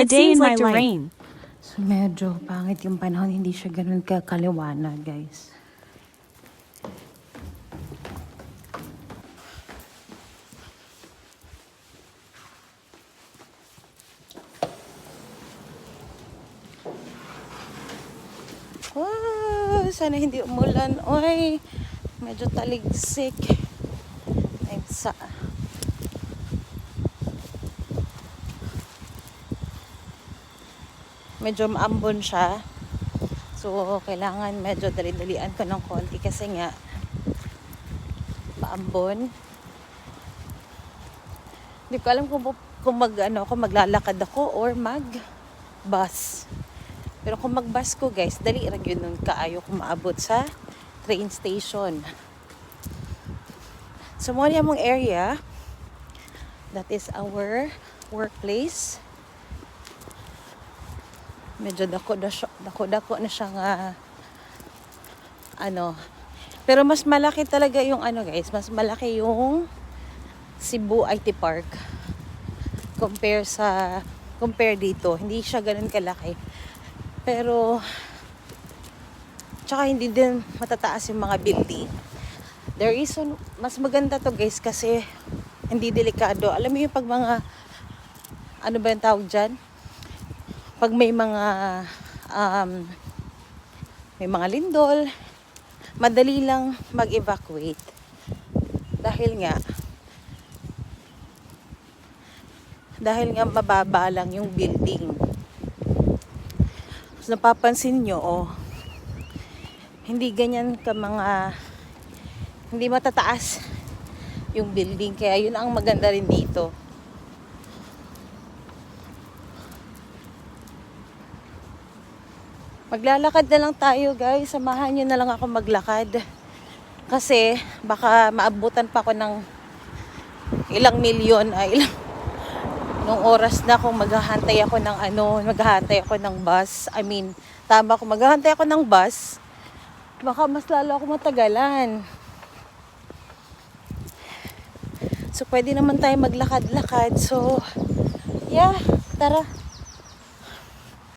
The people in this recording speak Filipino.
A day in my life. So medyo pangit yung panahon, hindi siya ganun kakaliwanag, guys. Oh, sana hindi umulan. Oy, medyo taligsik. Medyo maambon siya. So, kailangan medyo dali-dalian ko ng konti kasi nga maambon. Hindi ko alam kung maglalakad ako or mag-bus. Pero kung mag-bus ko, guys, dali lang yun nun kaayo kung maabot sa train station. So, muna mong area, that is our workplace. Medyo dako na siya nga pero mas malaki talaga yung guys, mas malaki yung Cebu IT Park compare dito. Hindi siya ganoon kalaki. Pero tsaka hindi din matataas yung mga building. The reason mas maganda to, guys, kasi hindi delikado. Alam mo yung pag mga ba yung tawag dyan? Pag may mga lindol, madali lang mag-evacuate. Dahil nga mababa lang yung building. So, napapansin nyo, hindi ganyan hindi matataas yung building. Kaya yun ang maganda rin dito. Maglalakad na lang tayo, guys. Samahan nyo na lang ako maglakad. Kasi baka maabutan pa ako ng ilang milyon, nung oras na kung maghahantay ako ng bus. Kung maghahantay ako ng bus, baka mas lalo ako matagalan. So, pwede naman tayo maglakad-lakad. So, yeah, tara.